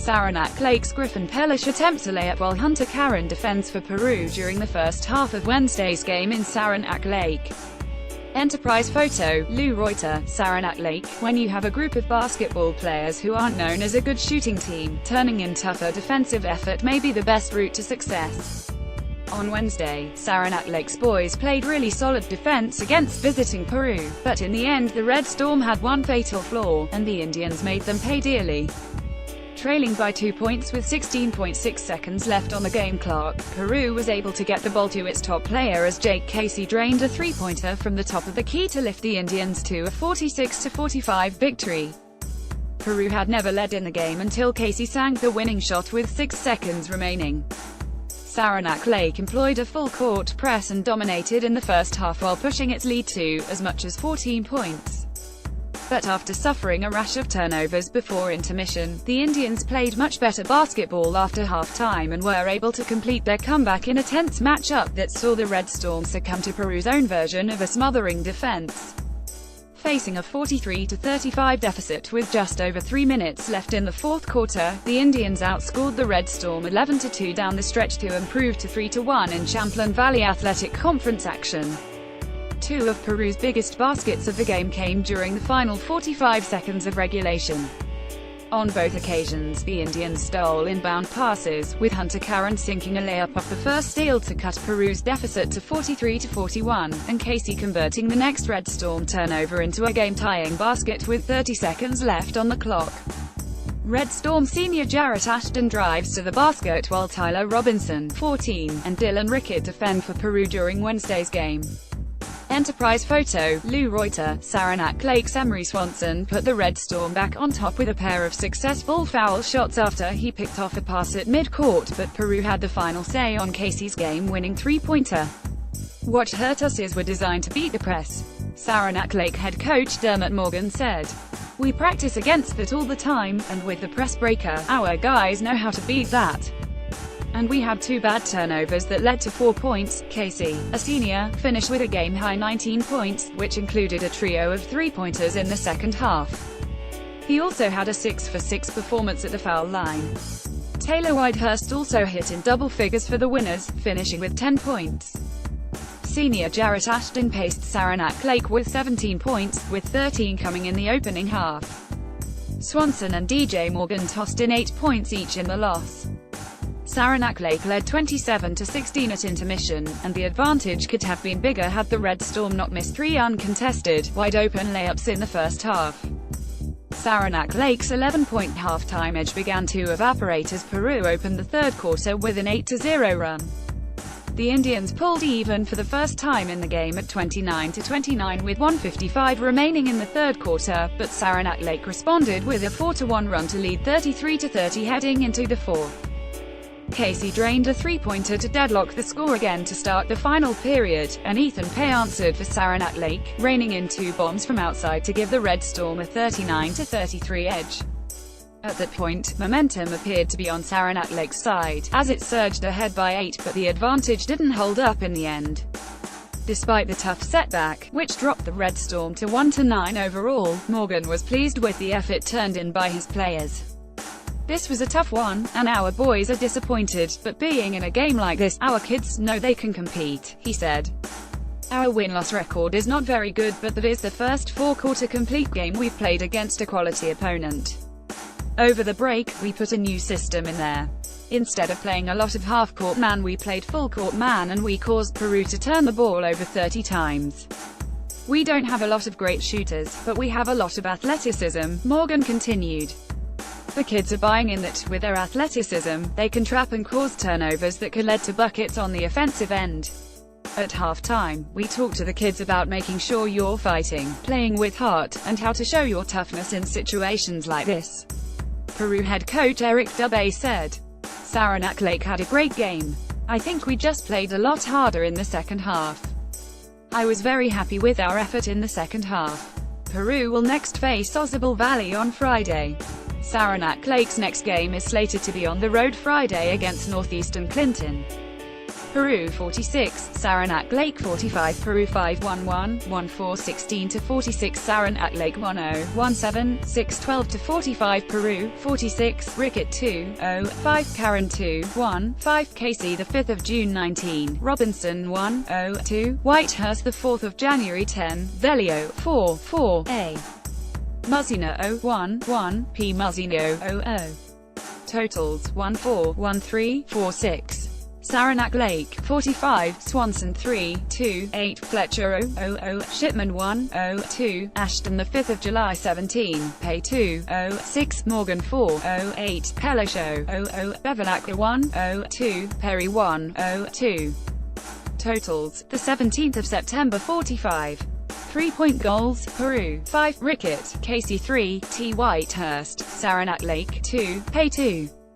Saranac Lake's Griffin Pellish attempts a layup while Hunter Caron defends for Peru during the first half of Wednesday's game in Saranac Lake. Enterprise photo, Lou Reuter, Saranac Lake. When you have a group of basketball players who aren't known as a good shooting team, turning in tougher defensive effort may be the best route to success. On Wednesday, Saranac Lake's boys played really solid defense against visiting Peru, but in the end the Red Storm had one fatal flaw, and the Indians made them pay dearly. Trailing by 2 points with 16.6 seconds left on the game clock, Peru was able to get the ball to its top player as Jake Casey drained a three-pointer from the top of the key to lift the Indians to a 46-45 victory. Peru had never led in the game until Casey sank the winning shot with 6 seconds remaining. Saranac Lake employed a full-court press and dominated in the first half while pushing its lead to as much as 14 points. But after suffering a rash of turnovers before intermission, the Indians played much better basketball after halftime and were able to complete their comeback in a tense matchup that saw the Red Storm succumb to Peru's own version of a smothering defense. Facing a 43-35 deficit with just over 3 minutes left in the fourth quarter, the Indians outscored the Red Storm 11-2 down the stretch to improve to 3-1 in Champlain Valley Athletic Conference action. Two of Peru's biggest baskets of the game came during the final 45 seconds of regulation. On both occasions, the Indians stole inbound passes, with Hunter Caron sinking a layup off the first steal to cut Peru's deficit to 43-41, and Casey converting the next Red Storm turnover into a game-tying basket with 30 seconds left on the clock. Red Storm senior Jarrett Ashton drives to the basket while Tyler Robinson, 14, and Dylan Rickett defend for Peru during Wednesday's game. Enterprise photo, Lou Reuter, Saranac Lake's Emery Swanson put the Red Storm back on top with a pair of successful foul shots after he picked off a pass at mid-court, but Peru had the final say on Casey's game-winning three-pointer. "What hurt us is we're designed to beat the press," Saranac Lake head coach Dermot Morgan said. "We practice against that all the time, and with the press breaker, our guys know how to beat that. And we had 2 bad turnovers that led to 4 points." Casey, a senior, finished with a game-high 19 points, which included a trio of three-pointers in the second half. He also had a 6-for-6 performance at the foul line. Taylor Whitehurst also hit in double figures for the winners, finishing with 10 points. Senior Jarrett Ashton paced Saranac Lake with 17 points, with 13 coming in the opening half. Swanson and DJ Morgan tossed in 8 points each in the loss. Saranac Lake led 27-16 at intermission, and the advantage could have been bigger had the Red Storm not missed 3 uncontested, wide-open layups in the first half. Saranac Lake's 11-point halftime edge began to evaporate as Peru opened the third quarter with an 8-0 run. The Indians pulled even for the first time in the game at 29-29 with 1:55 remaining in the third quarter, but Saranac Lake responded with a 4-1 run to lead 33-30 heading into the fourth. Casey drained a three-pointer to deadlock the score again to start the final period, and Ethan Pay answered for Saranac Lake, raining in 2 bombs from outside to give the Red Storm a 39-33 edge. At that point, momentum appeared to be on Saranac Lake's side, as it surged ahead by 8, but the advantage didn't hold up in the end. Despite the tough setback, which dropped the Red Storm to 1-9 overall, Morgan was pleased with the effort turned in by his players. "This was a tough one, and our boys are disappointed, but being in a game like this, our kids know they can compete," he said. "Our win-loss record is not very good, but that is the first 4-quarter complete game we've played against a quality opponent. Over the break, we put a new system in there. Instead of playing a lot of half-court man, we played full-court man, and we caused Peru to turn the ball over 30 times. We don't have a lot of great shooters, but we have a lot of athleticism," Morgan continued. "The kids are buying in that, with their athleticism, they can trap and cause turnovers that could lead to buckets on the offensive end. At halftime, we talked to the kids about making sure you're fighting, playing with heart, and how to show your toughness in situations like this," Peru head coach Eric Dubé said. "Saranac Lake had a great game. I think we just played a lot harder in the second half. I was very happy with our effort in the second half." Peru will next face Osable Valley on Friday. Saranac Lake's next game is slated to be on the road Friday against Northeastern Clinton. Peru 46, Saranac Lake 45, Peru 5-1-1, 14 to 46, Saranac Lake 10-17, 6-12 to 45, Peru 46, Rickett 2-0-5, Caron 2-1-5, Casey the 5th of June 19, Robinson 1-0-2, Whitehurst the 4th of January 10, Velio 4-4-A, Muzzino 0-1-1, P. Muzzino 0-0. Totals 1-4, 1-3, 4-6. Saranac Lake 45, Swanson 3-2-8, Fletcher 0-0, Shipman 1-0-2, Ashton the 5th of July 17, Pay 2-0-6, Morgan 4-0-8, Pellish 0-0, Bevilacqua 1-0-2, Perry 1-0-2. Totals, the 17th of September 45. 3-point goals, Peru 5, Rickett, Casey 3, T. Whitehurst, Saranac Lake 2, Pay 2.